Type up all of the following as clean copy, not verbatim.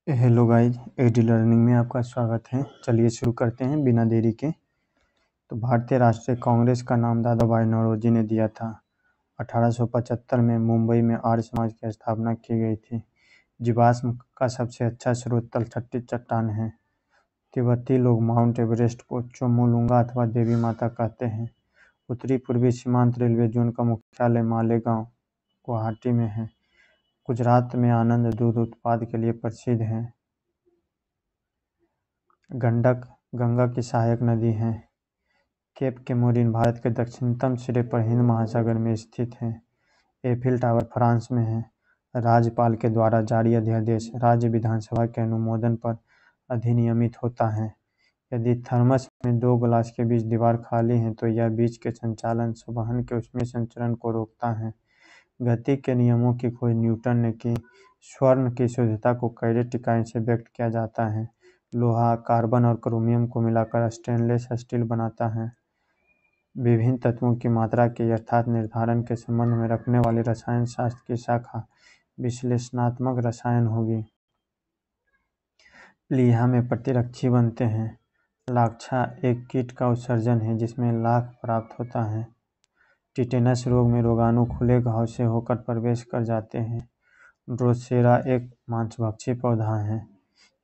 Hello guys, AD learning में आपका स्वागत है। चलिए शुरू करते हैं बिना देरी के। तो भारतीय राष्ट्रीय कांग्रेस का नाम दादा भाई नौरोजी ने दिया था। 1875 में मुंबई में आर्य समाज की स्थापना की गई थी। जीवाश्म का सबसे अच्छा स्रोत तलछटी चट्टान है। तिब्बती लोग माउंट एवरेस्ट को चोमोलुंगा अथवा देवी माता कहते हैं। उत्तरी पूर्वी सीमांत रेलवे जोन का मुख्यालय मालेगांव गुवाहाटी में है। गुजरात में आनंद दूध उत्पाद के लिए प्रसिद्ध है। गंडक गंगा की सहायक नदी है। केप केमोरिन भारत के दक्षिणतम सिरे पर हिंद महासागर में स्थित है। एफिल टावर फ्रांस में है। राज्यपाल के द्वारा जारी अध्यादेश राज्य विधानसभा के अनुमोदन पर अधिनियमित होता है। यदि थर्मस में 2 गिलास के बीच दीवार खाली है तो यह बीच के संचालन संवहन के ऊष्मीय संचरण को रोकता है। गति के नियमों की खोज न्यूटन ने की। स्वर्ण की शुद्धता को कैरेट इकाई से व्यक्त किया जाता है। लोहा कार्बन और क्रोमियम को मिलाकर स्टेनलेस स्टील बनाता है। विभिन्न तत्वों की मात्रा के यथार्थ निर्धारण के संबंध में रखने वाली रसायन शास्त्र की शाखा विश्लेषणात्मक रसायन होगी। प्लीहा में प्रतिरक्षी बनते हैं। लाक्षा एक कीट का उत्सर्जन है जिसमें लाख प्राप्त होता है। टिटेनस रोग में रोगाणु खुले घाव से होकर प्रवेश कर जाते हैं। ड्रोसेरा एक मांसभक्षी पौधा है।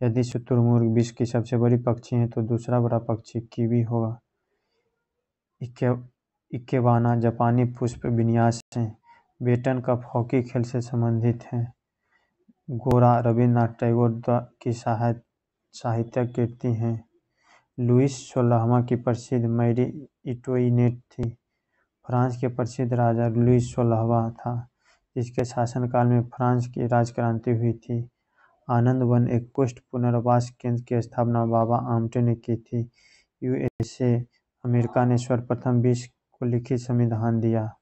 यदि शुतुरमुर्ग विश्व की सबसे बड़ी पक्षी है तो दूसरा बड़ा पक्षी कीवी होगा। इकेबाना जापानी पुष्प विन्यास है। बेटन कप हॉकी खेल से संबंधित है। गोरा रविन्द्रनाथ टैगोर की साहित्यिक कृति है। लुईस 16वां की प्रसिद्ध मैरी एंटोइनेट थी। फ्रांस के प्रसिद्ध राजा लुईस 16वां था, जिसके शासनकाल में फ्रांस की राजक्रांति हुई थी। आनंद वन एक कुष्ठ पुनर्वास केंद्र की स्थापना बाबा आमटे ने की थी। यूएसए अमेरिका ने सर्वप्रथम विश्व को लिखित संविधान दिया।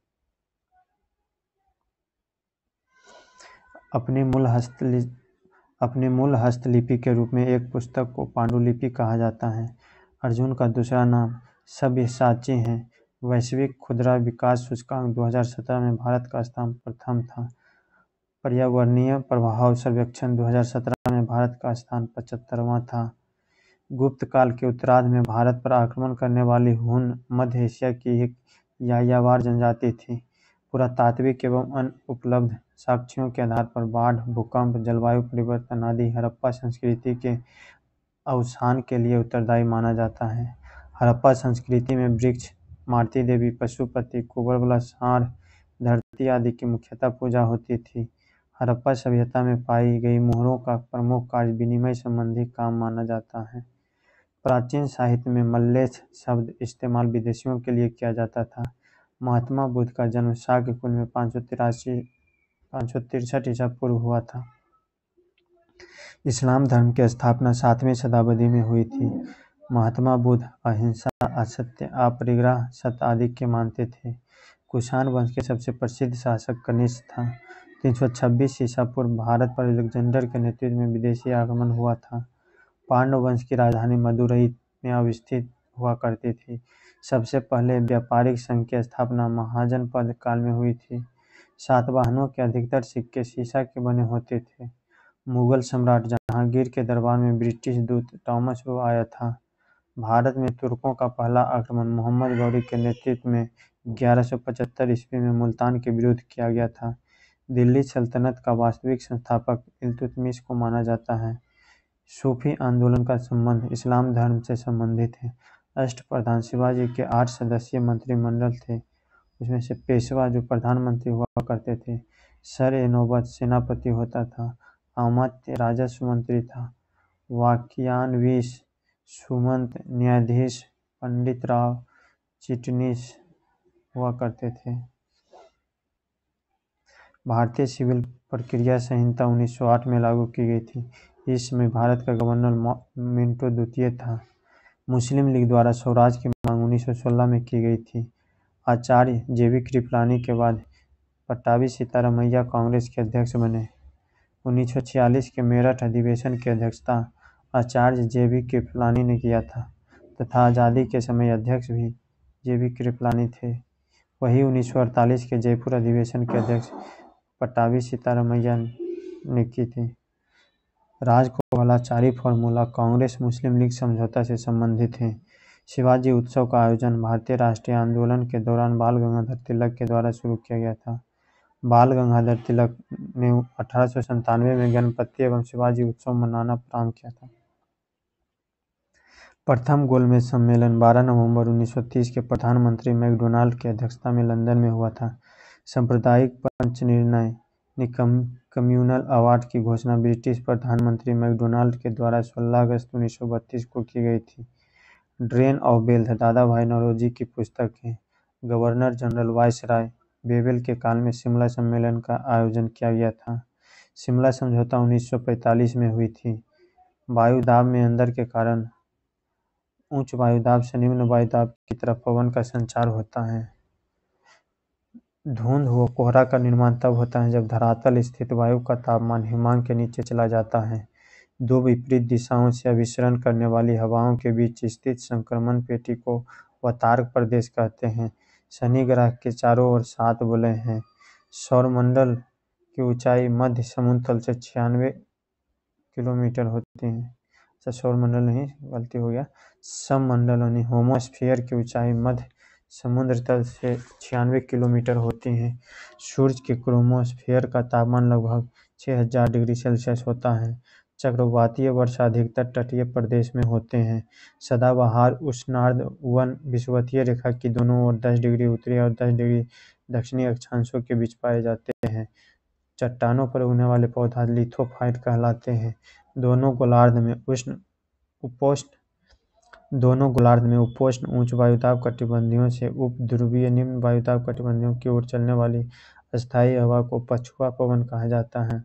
अपनी मूल हस्तलिपि के रूप में एक पुस्तक को पांडुलिपि कहा जाता है। अर्जुन का दूसरा नाम सब्यसाची है। वैश्विक खुदरा विकास सूचकांक 2017 में भारत का स्थान प्रथम था। पर्यावरणीय प्रभाव सर्वेक्षण 2017 में भारत का स्थान 75वां था। गुप्त काल के उत्तरार्ध में भारत पर आक्रमण करने वाली हुन मध्य एशिया की एक यायावर जनजाति थी। पुरातात्विक एवं अन्य उपलब्ध साक्ष्यों के आधार पर बाढ़, भूकंप, जलवायु परिवर्तन आदि हड़प्पा संस्कृति के अवसान के लिए उत्तरदायी माना जाता है। हड़प्पा संस्कृति में वृक्ष, मारुति देवी, पशुपति, कुबेरबला सांड, धरती आदि की मुख्यतः पूजा होती थी। हड़प्पा सभ्यता में पाई गई मोहरों का प्रमुख कार्य विनिमय संबंधी काम माना जाता है। प्राचीन साहित्य में मल्लेच्छ शब्द इस्तेमाल विदेशियों के लिए किया जाता था। महात्मा बुद्ध का जन्म शाक्य कुल में 563 ईसा पूर्व हुआ था। इस्लाम धर्म की स्थापना 7वीं शताब्दी में हुई थी। महात्मा बुद्ध अहिंसा, असत्य, अपरिग्रह, सत्य आदि के मानते थे। कुषाण वंश के सबसे प्रसिद्ध शासक कनिष्क था। 326 ईसा पूर्व भारत पर अलेक्जेंडर के नेतृत्व में विदेशी आगमन हुआ था। पांडव वंश की राजधानी मदुरई में अवस्थित हुआ करती थी। सबसे पहले व्यापारिक संघ की स्थापना महाजनपद काल में हुई थी। सातवाहनों के अधिकतर सिक्के शीशा के बने होते थे। मुगल सम्राट जहांगीर के दरबार में ब्रिटिश दूत थॉमस रो आया था। भारत में तुर्कों का पहला आक्रमण मोहम्मद गौरी के नेतृत्व में 1175 ईस्वी में मुल्तान के विरुद्ध किया गया था। दिल्ली सल्तनत का वास्तविक संस्थापक इल्तुतमिश को माना जाता है। सूफी आंदोलन का संबंध इस्लाम धर्म से संबंधित है। अष्टप्रधान शिवाजी के 8 सदस्यीय मंत्रिमंडल थे। उसमें से पेशवा जो प्रधानमंत्री हुआ करते थे, सर-ए-नौबत सेनापति होता था, अमात्य राजस्व मंत्री था, वाक्यान्वीस सुमंत न्यायाधीश, पंडितराव चिटनीस हुआ करते थे। भारतीय सिविल प्रक्रिया संहिता 1908 में लागू की गई थी। इस समय भारत का गवर्नर मिंटो द्वितीय था। मुस्लिम लीग द्वारा स्वराज की मांग 1916 में की गई थी। आचार्य जेबी कृपलानी के बाद पट्टाभी सीतारामैया कांग्रेस के अध्यक्ष बने। 1946 के मेरठ अधिवेशन की अध्यक्षता आचार्य जेबी कृपलानी ने किया था तथा आज़ादी के समय अध्यक्ष भी जेबी कृपलानी थे। वही 1948 के जयपुर अधिवेशन के अध्यक्ष पट्टाभी सीतारामैया ने की थी। राजगोपालाचारी फॉर्मूला कांग्रेस मुस्लिम लीग समझौता से संबंधित है। शिवाजी उत्सव का आयोजन भारतीय राष्ट्रीय आंदोलन के दौरान बाल गंगाधर तिलक के द्वारा शुरू किया गया था। बाल गंगाधर तिलक ने 1897 में गणपति एवं शिवाजी उत्सव मनाना प्रारंभ किया था। प्रथम गोलमेज सम्मेलन 12 नवंबर 1930 के प्रधानमंत्री मैकडोनाल्ड की अध्यक्षता में लंदन में हुआ था। सांप्रदायिक पंच निर्णय कम्युनल अवार्ड की घोषणा ब्रिटिश प्रधानमंत्री मैकडोनाल्ड के द्वारा 16 अगस्त 1932 को की गई थी। ड्रेन ऑफ वेल्थ दादा भाई नौरोजी की पुस्तक है। गवर्नर जनरल वायसराय बेवेल के काल में शिमला सम्मेलन का आयोजन किया गया था। शिमला समझौता 1945 में हुई थी। वायुदाब में अंतर के कारण उच्च वायुदाब से निम्न वायुदाब की तरफ पवन का संचार होता है। धुंध व कोहरा का निर्माण तब होता है जब धरातल स्थित वायु का तापमान हिमांक के नीचे चला जाता है। दो विपरीत दिशाओं से अभिसरण करने वाली हवाओं के बीच स्थित संक्रमण पेटी को वतार्क प्रदेश कहते हैं। शनि ग्रह के चारों ओर 7 वलय हैं। सौरमंडल की ऊंचाई मध्य समुद्र तल से 96 किलोमीटर होती है। अच्छा, सौरमंडल नहीं, गलती हो गया। सममंडल यानी होमोस्फीयर की ऊंचाई मध्य समुद्र तल से 96 किलोमीटर होती है। सूर्य के क्रोमोस्फीयर का तापमान लगभग 6000 डिग्री सेल्सियस होता है। चक्रवातीय वर्षा अधिकतर तटीय प्रदेश में होते हैं। सदाबहार उष्णार्द्र वन विषुवतीय रेखा की दोनों ओर 10 डिग्री उत्तरी और 10 डिग्री दक्षिणी अक्षांशों के बीच पाए जाते हैं। चट्टानों पर उगने वाले पौधा लिथोफाइट कहलाते हैं। दोनों गोलार्ध में उपोष्ण उच्च वायुदाब कटिबंधीय से उपध्रुवीय निम्न वायुदाब कटिबंधीय की ओर चलने वाली अस्थायी हवा को पछुआ पवन कहा जाता है।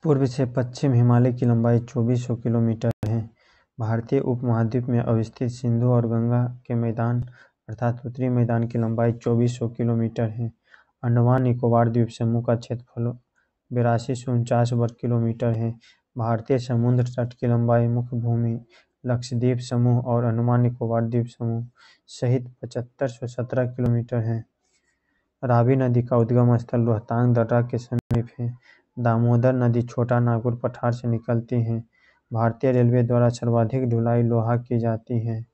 पूर्व से पश्चिम हिमालय की लंबाई 2400 किलोमीटर है। भारतीय उपमहाद्वीप में अवस्थित सिंधु और गंगा के मैदान अर्थात उत्तरी मैदान की लंबाई 2400 किलोमीटर है। अंडमान निकोबार द्वीप समूह का क्षेत्रफल 8249 वर्ग किलोमीटर है। भारतीय समुद्र तट की लंबाई मुख्य भूमि लक्षद्वीप समूह और अंडमान निकोबार द्वीप समूह सहित 7517 किलोमीटर है। रावी नदी का उद्गम स्थल रोहतांग दर्रा के समीप है। दामोदर नदी छोटा नागपुर पठार से निकलती है। भारतीय रेलवे द्वारा सर्वाधिक ढुलाई लोहा की जाती है।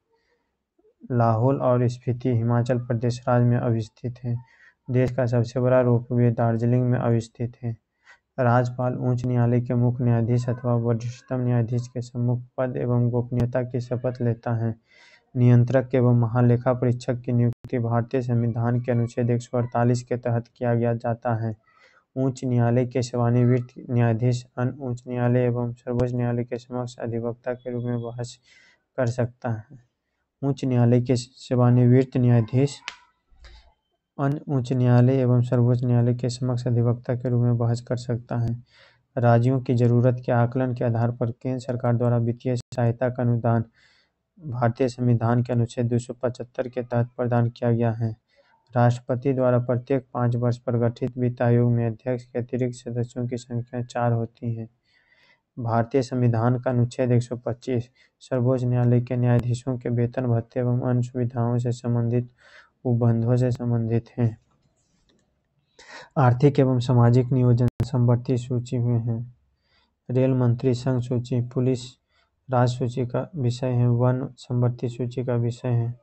लाहौल और स्पीति हिमाचल प्रदेश राज्य में अवस्थित है। देश का सबसे बड़ा रोपवे दार्जिलिंग में अवस्थित है। राज्यपाल उच्च न्यायालय के मुख्य न्यायाधीश अथवा वरिष्ठतम न्यायाधीश के सम्मुख पद एवं गोपनीयता की शपथ लेता है। नियंत्रक एवं महालेखा परीक्षक की नियुक्ति भारतीय संविधान के अनुच्छेद 148 के तहत किया जाता है। उच्च न्यायालय के सेवानिवृत्त न्यायाधीश अन्य उच्च न्यायालय एवं सर्वोच्च न्यायालय के समक्ष अधिवक्ता के रूप में बहस कर सकता है। उच्च न्यायालय के सेवानिवृत्त न्यायाधीश अन्य उच्च न्यायालय एवं सर्वोच्च न्यायालय के समक्ष अधिवक्ता के रूप में बहस कर सकता है। राज्यों की जरूरत के आकलन के आधार पर केंद्र सरकार द्वारा वित्तीय सहायता का अनुदान भारतीय संविधान के अनुच्छेद 275 के तहत प्रदान किया गया है। राष्ट्रपति द्वारा प्रत्येक 5 वर्ष पर गठित वित्त आयोग में अध्यक्ष के अतिरिक्त सदस्यों की संख्या 4 होती है। भारतीय संविधान का अनुच्छेद 125 सर्वोच्च न्यायालय के न्यायाधीशों के वेतन भत्ते एवं अन्य सुविधाओं से संबंधित उपबंधों से संबंधित है। आर्थिक एवं सामाजिक नियोजन संवर्ती सूची में है। रेल मंत्री संघ सूची, पुलिस राज्य सूची का विषय है, वन संवर्ती सूची का विषय है।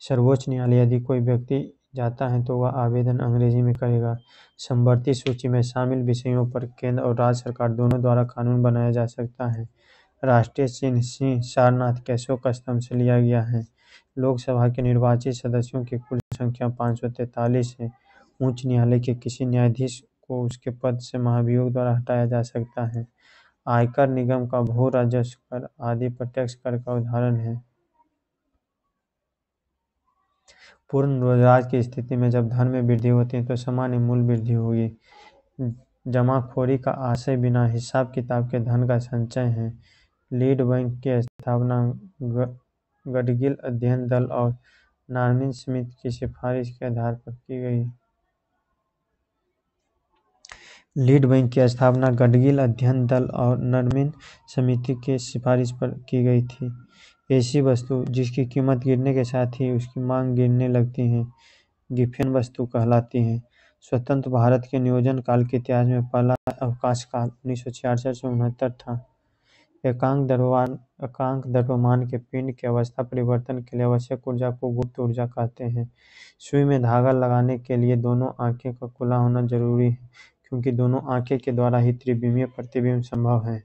सर्वोच्च न्यायालय यदि कोई व्यक्ति जाता है तो वह आवेदन अंग्रेजी में करेगा। संवर्ती सूची में शामिल विषयों पर केंद्र और राज्य सरकार दोनों द्वारा कानून बनाया जा सकता है। राष्ट्रीय चिन्ह सिंह सारनाथ के अशोक स्तंभ से लिया गया है। लोकसभा के निर्वाचित सदस्यों की कुल संख्या 543 है। उच्च न्यायालय के किसी न्यायाधीश को उसके पद से महाभियोग द्वारा हटाया जा सकता है। आयकर निगम का भू राजस्व कर आदि प्रत्यक्ष कर का उदाहरण है। पूर्ण रोजगार की स्थिति में जब धन में वृद्धि होती है तो सामान्य मूल्य वृद्धि होगी। जमाखोरी का आशय बिना हिसाब किताब के धन का संचय है। लीड बैंक की स्थापना गडगिल अध्ययन दल और नॉर्मन स्मिथ की सिफारिश के आधार पर की गई। लीड बैंक की स्थापना गडगिल अध्ययन दल और नॉर्मन समिति के सिफारिश पर की गई थी। ऐसी वस्तु जिसकी कीमत गिरने के साथ ही उसकी मांग गिरने लगती है गिब्सन वस्तु कहलाती है। स्वतंत्र भारत के नियोजन काल के इतिहास में पहला अवकाश काल 1966 से 69 था। एकांक द्रव्यमान के पिंड के अवस्था परिवर्तन के लिए आवश्यक ऊर्जा को गुप्त ऊर्जा कहते हैं। सुई में धागा लगाने के लिए दोनों आंखें का खुला होना जरूरी है, क्योंकि दोनों आंखें के द्वारा ही त्रिविमीय प्रतिबिंब संभव है।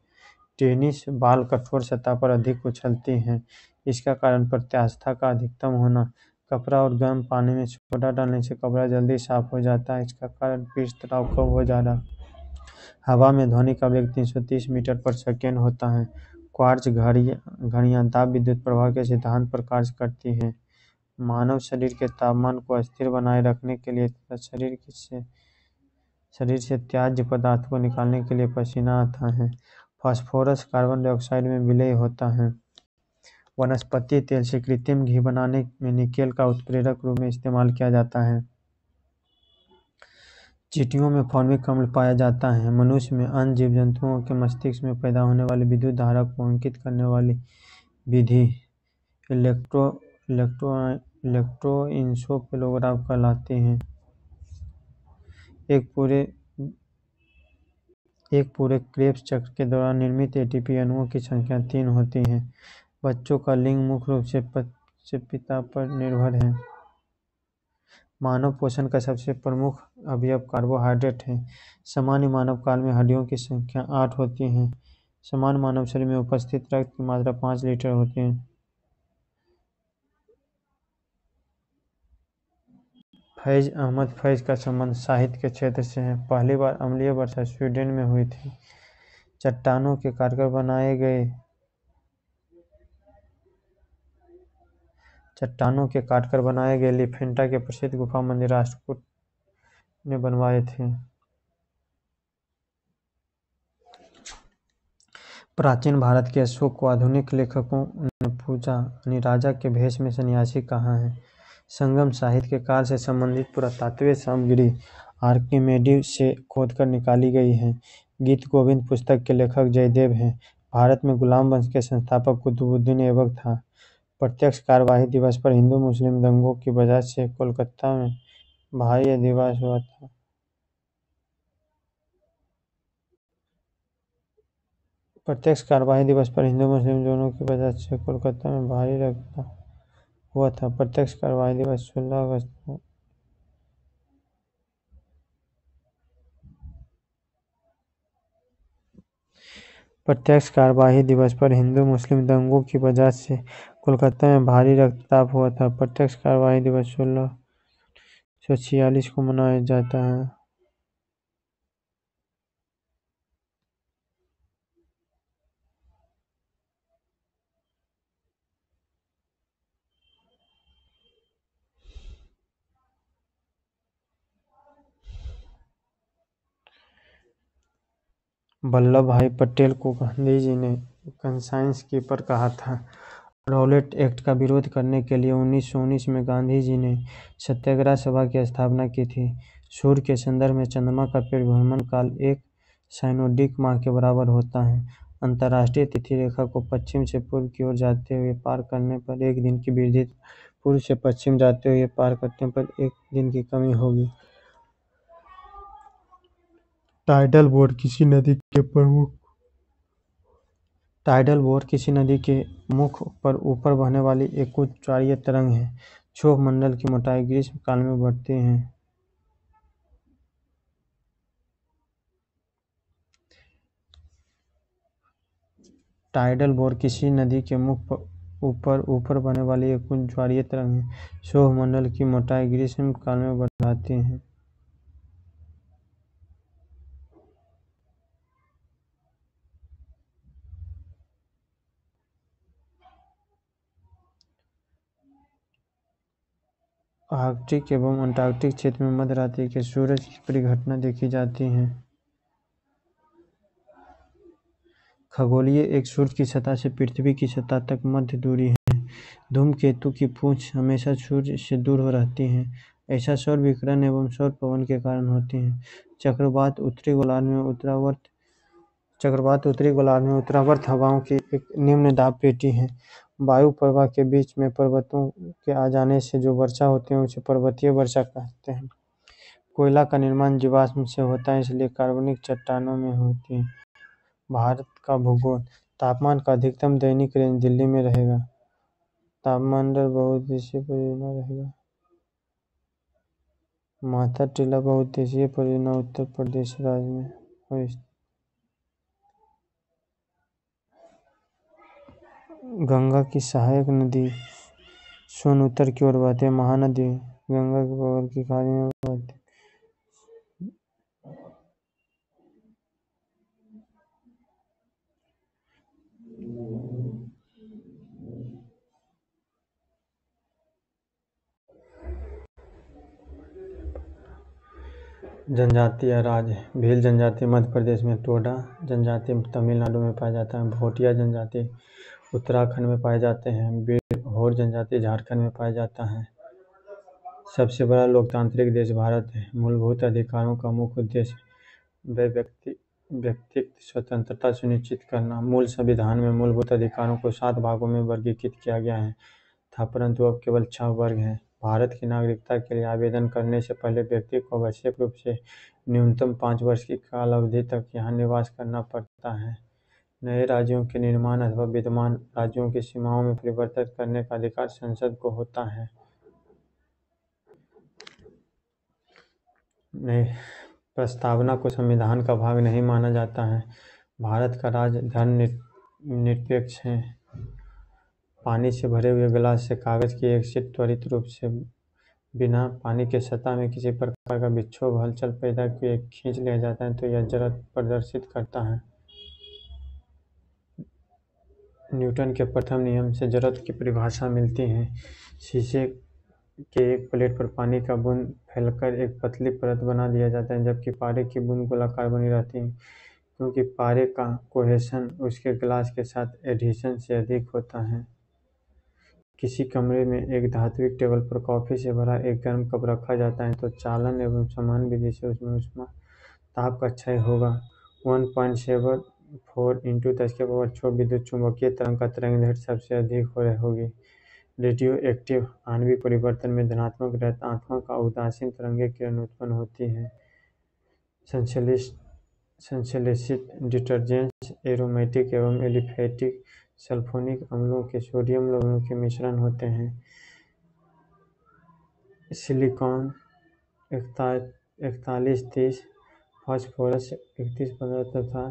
टेनिस बॉल कठोर सतह पर अधिक उछलती हैं। इसका कारण प्रत्यास्थता का अधिकतम होना। कपड़ा और गर्म पानी में सोडा डालने से कपड़ा जल्दी साफ हो जाता है। इसका कारण पृष्ठ तनाव कम हो जाना। हवा में ध्वनि का वेग 330 मीटर पर सेकेंड होता है। क्वार्ट्ज घड़ियां ताप विद्युत प्रवाह के सिद्धांत पर कार्य करती हैं। मानव शरीर के तापमान को स्थिर बनाए रखने के लिए तथा शरीर से त्याज्य पदार्थ को निकालने के लिए पसीना आता है। फास्फोरस कार्बन डाइऑक्साइड में विलय होता है। वनस्पति तेल से कृत्रिम घी बनाने में निकेल का उत्प्रेरक रूप में इस्तेमाल किया जाता है। चींटियों में फॉर्मिक अम्ल पाया जाता है। मनुष्य में अन्य जीव जंतुओं के मस्तिष्क में पैदा होने वाली विद्युत धारा को अंकित करने वाली विधि इलेक्ट्रोइंसोफिलोग्राफ कहलाती है। एक पूरे क्रेब्स चक्र के दौरान निर्मित एटीपी अणुओं की संख्या 3 होती है। बच्चों का लिंग मुख्य रूप से पिता पर निर्भर है। मानव पोषण का सबसे प्रमुख अवयव कार्बोहाइड्रेट है। सामान्य मानव काल में हड्डियों की संख्या 8 होती है। सामान्य मानव शरीर में उपस्थित रक्त की मात्रा 5 लीटर होती है। फैज अहमद फैज का संबंध साहित्य के क्षेत्र से है। पहली बार अम्लीय वर्षा स्वीडन में हुई थी। चट्टानों के काटकर बनाए गए लिफेंटा के प्रसिद्ध गुफा मंदिर राष्ट्रकूट ने बनवाए थे। प्राचीन भारत के अशोक को आधुनिक लेखकों ने पूजा राजा के भेष में सन्यासी कहा है। संगम साहित्य के काल से संबंधित पुरातात्विक सामग्री आर्किमेडीज से खोदकर निकाली गई है। गीत गोविंद पुस्तक के लेखक जयदेव हैं। भारत में गुलाम वंश के संस्थापक कुतुबुद्दीन ऐबक था। प्रत्यक्ष कार्यवाही दिवस पर हिंदू मुस्लिम दंगों की वजह से कोलकाता में भारी अधिवास हुआ था। प्रत्यक्ष कार्यवाही दिवस पर हिंदू मुस्लिम दोनों की वजह से कोलकाता में भारी रगड़ा हुआ था। प्रत्यक्ष कार्यवाही दिवस 16 अगस्त को प्रत्यक्ष कार्यवाही दिवस पर हिंदू मुस्लिम दंगों की वजह से कोलकाता में भारी रक्तपात हुआ था। प्रत्यक्ष कार्यवाही दिवस 1646 को मनाया जाता है। वल्लभ भाई पटेल को गांधी जी ने कंसाइंस कीपर कहा था। रॉलेट एक्ट का विरोध करने के लिए 1919 में गांधी जी ने सत्याग्रह सभा की स्थापना की थी। सूर्य के संदर्भ में चंद्रमा का परिभ्रमण काल एक साइनोडिक माह के बराबर होता है। अंतर्राष्ट्रीय तिथि रेखा को पश्चिम से पूर्व की ओर जाते हुए पार करने पर एक दिन की वृद्धि, पूर्व से पश्चिम जाते हुए पार करने पर एक दिन की कमी होगी। टाइडल बोर्ड किसी नदी के मुख पर ऊपर बहने वाली एक उच्च ज्वारीय तरंग है। क्षोभ मंडल की मोटाई ग्रीष्म काल में बढ़ती है। टाइडल बोर्ड किसी नदी के मुख पर ऊपर बहने वाली एक उच्च ज्वारीय तरंग है। क्षोभ मंडल की मोटाई ग्रीष्म काल में बढ़ाती है। आर्कटिक एवं अंटार्कटिक क्षेत्र में मध्य रात्रि के सूरज की परिघटना देखी जाती है। खगोलीय एक सूर्य की सतह से पृथ्वी की सतह तक मध्य दूरी है। धूमकेतु की पूंछ हमेशा सूर्य से दूर हो रहती है। ऐसा सौर विकिरण एवं सौर पवन के कारण होती है। चक्रवात उत्तरी गोलार्ध में उत्तरावर्त हवाओं की एक निम्न दाब पेटी है। वायु प्रवाह के बीच में पर्वतों के आ जाने से जो वर्षा होती है उसे पर्वतीय वर्षा कहते हैं। कोयला का निर्माण जीवाश्म से होता है, इसलिए कार्बनिक चट्टानों में होती है। भारत का भूगोल। तापमान का अधिकतम दैनिक रेंज दिल्ली में रहेगा। तापमंडल बहुउद्देशीय परियोजना रहेगा। माथा टीला बहुउद्देशीय परियोजना उत्तर प्रदेश राज्य में स्थित। गंगा की सहायक नदी सोन उत्तर की ओर बहती है। महानदी गंगा के बगल की खाड़ी में बहती है। जनजातीय राज्य। भील जनजाति मध्य प्रदेश में, टोडा जनजाति तमिलनाडु में पाया जाता है, भोटिया जनजाति उत्तराखंड में पाए जाते हैं, बिरहोर जनजाति झारखंड में पाया जाता है। सबसे बड़ा लोकतांत्रिक देश भारत है। मूलभूत अधिकारों का मुख्य उद्देश्य व्यक्तिगत स्वतंत्रता सुनिश्चित करना। मूल संविधान में मूलभूत अधिकारों को 7 भागों में वर्गीकृत किया गया है था, परंतु अब केवल 6 वर्ग हैं। भारत की नागरिकता के लिए आवेदन करने से पहले व्यक्ति को आवश्यक रूप से न्यूनतम 5 वर्ष की काल अवधि तक यहाँ निवास करना पड़ता है। नए राज्यों के निर्माण अथवा विद्यमान राज्यों की सीमाओं में परिवर्तन करने का अधिकार संसद को होता है। प्रस्तावना को संविधान का भाग नहीं माना जाता है। भारत का राज्य धर्मनिरपेक्ष है। पानी से भरे हुए गिलास से कागज की एक शीट त्वरित रूप से बिना पानी के सतह में किसी प्रकार का विक्षोभ हलचल पैदा किए खींच लिया जाता है तो यह जड़त्व प्रदर्शित करता है। न्यूटन के प्रथम नियम से जड़त्व की परिभाषा मिलती है। शीशे के एक प्लेट पर पानी का बूंद फैलकर एक पतली परत बना दिया जाता है, जबकि पारे की बूंद गोलाकार बनी रहती है, क्योंकि पारे का कोहेशन उसके गिलास के साथ एडिशन से अधिक होता है। किसी कमरे में एक धात्विक टेबल पर कॉफी से भरा एक गर्म कप रखा जाता है तो चालन एवं समान विधि से उसमें ऊष्मा ताप का क्षय होगा। 1.74 × 10⁻⁴ विद्युत चुम्बकीय तरंग का तरंग सबसे अधिक होगी। रेडियो एक्टिव आणविक परिवर्तन में धनात्मक ऋणात्मक का उदासीन तरंगें किरण उत्पन्न होती है। संश्लेषित डिटर्जेंट्स एरोमेटिक एवं एलिफेटिक सल्फोनिक अम्लों के सोडियम लवणों के मिश्रण होते हैं। सिलिकॉन 4130, फास्फोरस 3115 तथा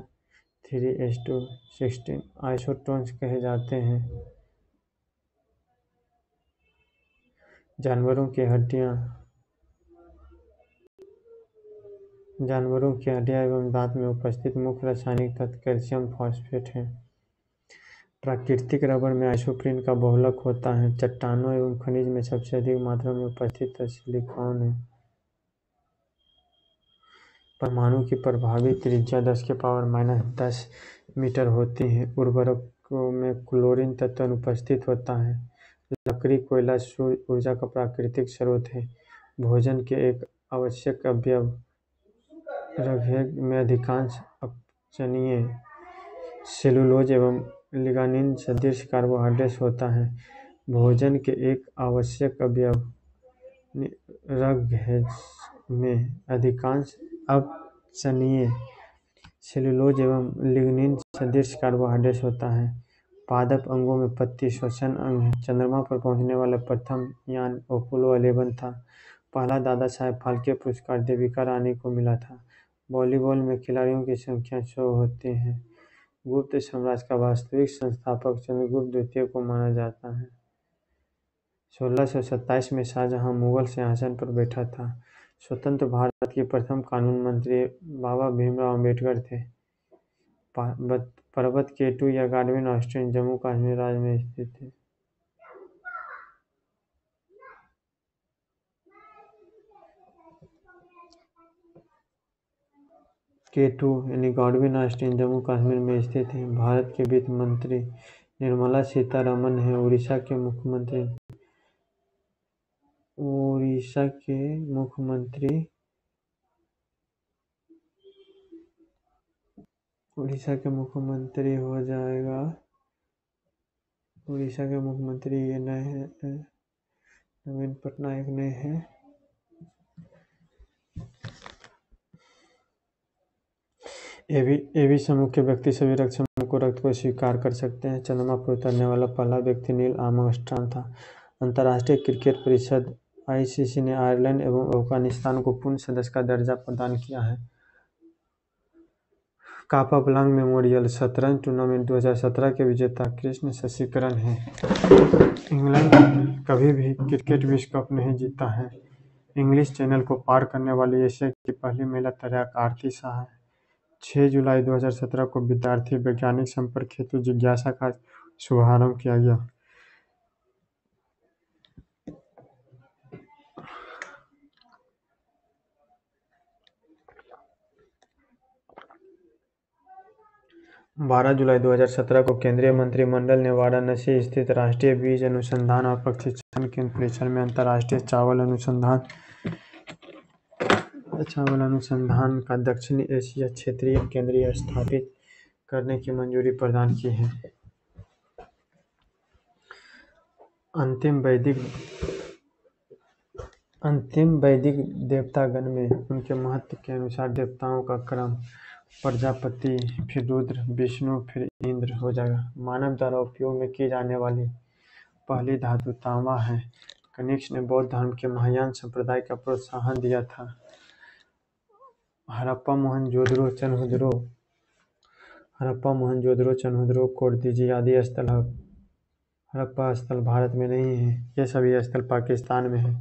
3s216 आइसोटोन्स कहे जाते हैं। जानवरों की हड्डियां एवं दांत में उपस्थित मुख्य रासायनिक तत्व कैल्शियम फॉस्फेट है। प्राकृतिक रबर में आइसोप्रीन का बहुलक होता है। चट्टानों एवं खनिज में सबसे अधिक मात्रा में उपस्थित सिलिकॉन है। परमाणु की प्रभावी त्रिज्या 10⁻⁻10 मीटर होती है। उर्वरकों में क्लोरीन तत्व अनुपस्थित होता है। लकड़ी, कोयला सूर्य ऊर्जा का प्राकृतिक स्रोत है। भोजन के एक आवश्यक अवयव रगेग में अधिकांश अपचनीय सेलुलोज एवं लिग्नाइन सदृश कार्बोहाइड्रेट होता है। भोजन के एक आवश्यक अवयव रगेग में अधिकांश अपचनीय सेलुलोज एवं लिग्निन सदृश कार्बोहाइड्रेट होता है। पादप अंगों में पत्ती श्वसन अंग है। चंद्रमा पर पहुंचने वाला प्रथम यान अपोलो 11 था। पहला दादा साहेब फाल्के पुरस्कार देविका रानी को मिला था। वॉलीबॉल में खिलाड़ियों की संख्या 100 होती है। गुप्त साम्राज्य का वास्तविक संस्थापक चंद्रगुप्त द्वितीय को माना जाता है। 1627 में शाहजहां मुगल सिंहासन पर बैठा था। स्वतंत्र भारत के प्रथम कानून मंत्री बाबा भीमराव अम्बेडकर थे। पर्वत केटू या गार्डविन ऑस्ट्रेन जम्मू कश्मीर राज्य में स्थित है। केटू यानी गॉडविन ऑस्टिन जम्मू कश्मीर में स्थित है। भारत के वित्त मंत्री निर्मला सीतारमण हैं। उड़ीसा के मुख्यमंत्री ये नए हैं, नवीन पटनायक नए हैं। एवी समूह के व्यक्ति सभी रक्त समूह को रक्त को स्वीकार कर सकते हैं। चंद्रमा पर उतरने वाला पहला व्यक्ति नील आर्मस्ट्रांग था। अंतर्राष्ट्रीय क्रिकेट परिषद आईसीसी ने आयरलैंड एवं अफगानिस्तान को पूर्ण सदस्य का दर्जा प्रदान किया है। कापाब्लांक मेमोरियल शतरंज टूर्नामेंट 2017 के विजेता कृष्ण शशिकरण हैं। इंग्लैंड कभी भी क्रिकेट विश्व कप नहीं जीता है। इंग्लिश चैनल को पार करने वाली एशिया की पहली महिला तैराक आरती शाह है। 6 जुलाई 2017 को विद्यार्थी वैज्ञानिक संपर्क हेतु जिज्ञासा का शुभारंभ किया गया। बारह जुलाई 2017 को केंद्रीय मंत्रिमंडल ने वाराणसी स्थित राष्ट्रीय बीज अनुसंधान और प्रशिक्षण केंद्र परिसर में अंतर्राष्ट्रीय चावल अनुसंधान का दक्षिण एशिया क्षेत्रीय केंद्र स्थापित करने की मंजूरी प्रदान की है। अंतिम वैदिक देवतागण में उनके महत्व के अनुसार देवताओं का क्रम प्रजापति, फिर रुद्र, विष्णु, फिर इंद्र हो जाएगा। मानव द्वारा उपयोग में की जाने वाली पहली धातु तांबा है। कनिष्क ने बौद्ध धर्म के महायान संप्रदाय का प्रोत्साहन दिया था। हड़प्पा मोहनजोदड़ो चनहुदरो कोटदीजी आदि स्थल हड़प्पा स्थल भारत में नहीं है। ये सभी स्थल पाकिस्तान में है।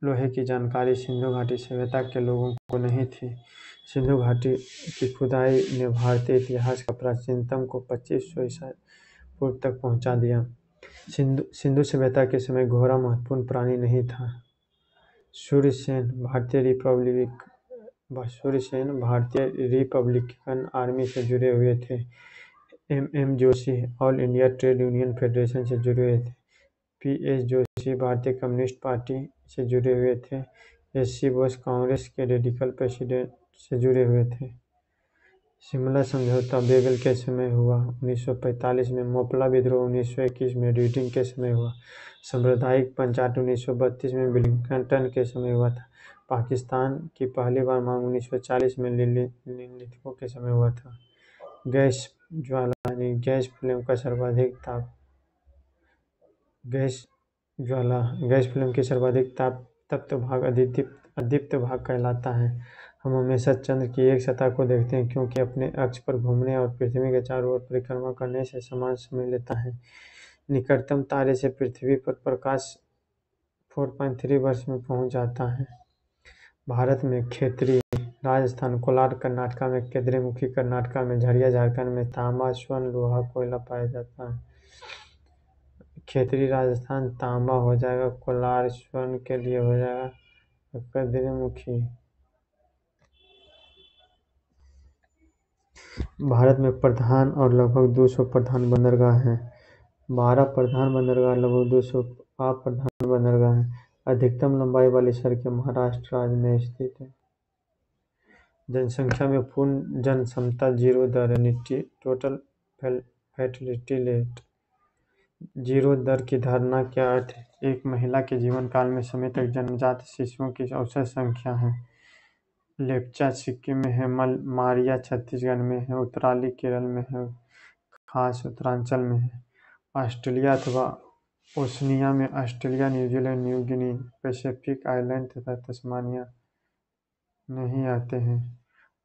लोहे की जानकारी सिंधु घाटी सभ्यता के लोगों को नहीं थी। सिंधु घाटी की खुदाई ने भारतीय इतिहास का प्राचीनतम को 2500 ईसा पूर्व तक पहुंचा दिया। सिंधु सभ्यता के समय घोड़ा महत्वपूर्ण प्राणी नहीं था। सूर्यसेन भारतीय रिपब्लिकन आर्मी से जुड़े हुए थे। M Joshi all India trade union federation से जुड़े हुए थे। पी.एस. जोशी भारतीय कम्युनिस्ट पार्टी से जुड़े हुए थे। एस.सी. बोस कांग्रेस के रेडिकल प्रेसिडेंट से जुड़े हुए थे। शिमला समझौता बेगल के समय हुआ 1945 में। मोपला विद्रोह 1921 में रीडिंग के समय हुआ। सांप्रदायिक पंचायत 1932 में विलिंगटन के समय हुआ था। पाकिस्तान की पहली बार मांग 1940 में लिथो के समय हुआ था। गैस ज्वाला यानी गैस फ्लेम की सर्वाधिक ताप तप्त भाग अदीप्त भाग कहलाता है। हम हमेशा चंद्र की एक सतह को देखते हैं क्योंकि अपने अक्ष पर घूमने और पृथ्वी के चारों ओर परिक्रमा करने से समान समय लेता है। निकटतम तारे से पृथ्वी पर प्रकाश 4.3 वर्ष में पहुंच जाता है। भारत में खेतरी राजस्थान, कोलार कर्नाटक में, केंद्रमुखी कर्नाटक में, झरिया झारखंड में तांबा, स्वर्ण, लोहा, कोयला पाया जाता है। खेतरी राजस्थान तांबा हो जाएगा, कोलार स्वर्ण के लिए हो जाएगा, केंद्रमुखी। भारत में प्रधान और लगभग 200 प्रधान बंदरगाह हैं। 12 प्रधान बंदरगाह, लगभग 200 अप्रधान बंदरगाह हैं। अधिकतम लंबाई वाली सड़कें महाराष्ट्र राज्य में स्थित है। जनसंख्या में पूर्ण जनसमता जीरो दर यानी टोटल फर्टिलिटी रेट। जीरो दर की धारणा का अर्थ एक महिला के जीवन काल में समय तक जन्मजात शिशुओं की औसत संख्या है। लेप्चा सिक्किम में है, मारिया छत्तीसगढ़ में है, उत्तराली केरल में है, खास उत्तरांचल में है। ऑस्ट्रेलिया अथवा ओशनिया में Australia, New Zealand, New Guinea, Pacific island तथा तस्मानिया नहीं आते हैं।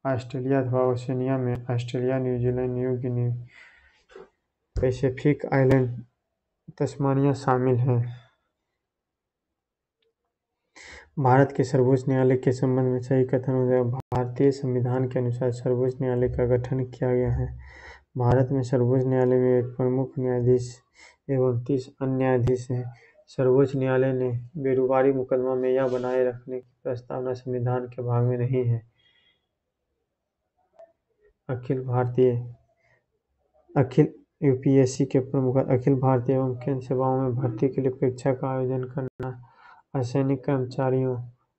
ऑस्ट्रेलिया अथवा ओशनिया में Australia, New Zealand, New Guinea, Pacific island, Tasmania शामिल हैं। भारत के सर्वोच्च न्यायालय के संबंध में सही कथन हो जाएगा। भारतीय संविधान के अनुसार सर्वोच्च न्यायालय का गठन किया गया है। भारत में सर्वोच्च न्यायालय में एक प्रमुख न्यायाधीश एवं 30 अन्य न्यायाधीश हैं। सर्वोच्च न्यायालय ने बेरोजगारी मुकदमा में यह बनाए रखने की प्रस्तावना संविधान के भाग में नहीं है। यूपीएससी के प्रमुख अखिल भारतीय एवं केंद्र सेवाओं में भर्ती के लिए परीक्षा का आयोजन करना। असैनिक कर्मचारियों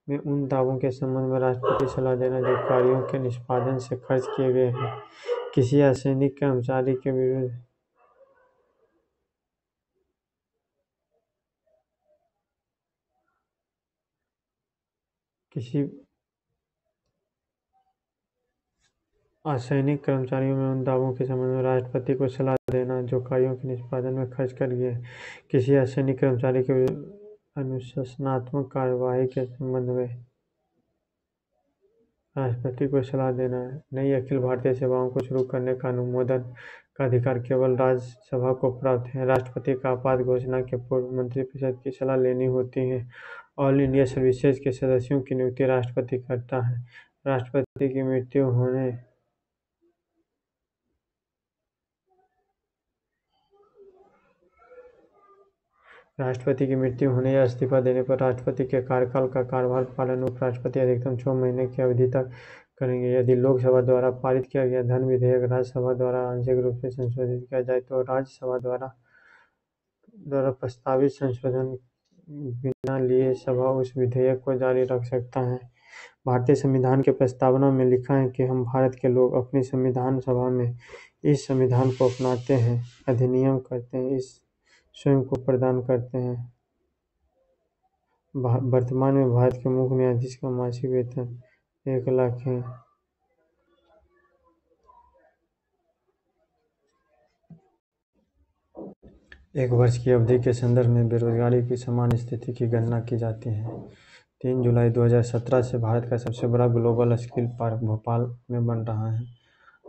में उन दावों के संबंध में राष्ट्रपति सलाह देना जो कार्यों के निष्पादन से खर्च किए गए हैं। किसी असैनिक कर्मचारी के विरुद्ध किसी असैनिक कर्मचारियों में उन दावों के संबंध में राष्ट्रपति को सलाह देना जो कार्यों के निष्पादन में खर्च कर गए। किसी असैनिक कर्मचारी के अनुशासनात्मक कार्यवाही के संबंध में राष्ट्रपति को सलाह देना है। नई अखिल भारतीय सेवाओं को शुरू करने का अनुमोदन का अधिकार केवल राज्यसभा को प्राप्त है। राष्ट्रपति का आपात घोषणा के पूर्व मंत्रिपरिषद की सलाह लेनी होती है। ऑल इंडिया सर्विसेज के सदस्यों की नियुक्ति राष्ट्रपति करता है। राष्ट्रपति की मृत्यु होने या इस्तीफा देने पर राष्ट्रपति के कार्यकाल का कार्यभार पालन उपराष्ट्रपति अधिकतम 6 महीने की अवधि तक करेंगे। यदि लोकसभा द्वारा पारित किया गया धन विधेयक राज्यसभा द्वारा आंशिक रूप से संशोधित किया जाए तो राज्यसभा द्वारा प्रस्तावित संशोधन बिना लिए सभा उस विधेयक को जारी रख सकता है। भारतीय संविधान के प्रस्तावना में लिखा है कि हम भारत के लोग अपनी संविधान सभा में इस संविधान को अपनाते हैं, अधिनियम करते हैं, इस स्वयं को प्रदान करते हैं। वर्तमान में भारत के मुख्य न्यायाधीश का मासिक वेतन 1 लाख है। एक वर्ष की अवधि के संदर्भ में बेरोजगारी की समान स्थिति की गणना की जाती है। 3 जुलाई 2017 से भारत का सबसे बड़ा ग्लोबल स्किल पार्क भोपाल में बन रहा है।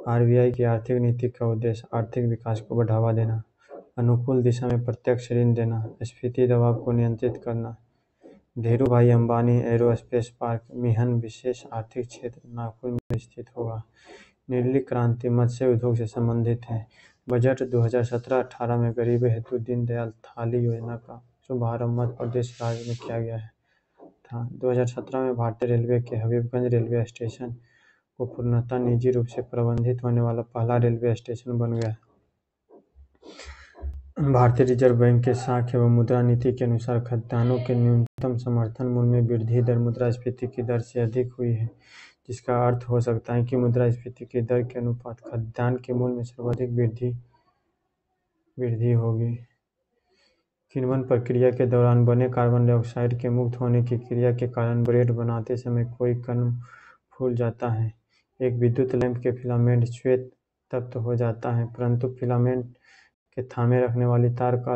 आरबीआई की आर्थिक नीति का उद्देश्य आर्थिक विकास को बढ़ावा देना, अनुकूल दिशा में प्रत्यक्ष ऋण देना, स्फीति दबाव को नियंत्रित करना। धीरूभाई अंबानी एरोस्पेस पार्क मिहन विशेष आर्थिक क्षेत्र नागपुर में स्थित होगा। नीली क्रांति मत्स्य उद्योग से संबंधित है। बजट 2017-18 में गरीबों हेतु दीनदयाल थाली योजना का शुभारंभ मध्य प्रदेश राज्य में किया गया था। 2017 में भारतीय रेलवे के हबीबगंज रेलवे स्टेशन को पूर्णतः निजी रूप से प्रबंधित होने वाला पहला रेलवे स्टेशन बन गया। भारतीय रिजर्व बैंक के साख एवं मुद्रा नीति के अनुसार खाद्यान्नों के न्यूनतम समर्थन मूल्य में वृद्धि दर मुद्रास्फीति की दर से अधिक हुई है, जिसका अर्थ हो सकता है कि मुद्रास्फीति की दर के अनुपात खाद्यान्न के मूल्य में सर्वाधिक वृद्धि होगी। किण्वन प्रक्रिया के दौरान बने कार्बन डाइऑक्साइड के मुक्त होने की क्रिया के कारण ब्रेड बनाते समय कोई कण फूल जाता है। एक विद्युत लैंप के फिलामेंट श्वेत तप्त हो जाता है, परंतु फिलामेंट के थामे रखने वाली तार का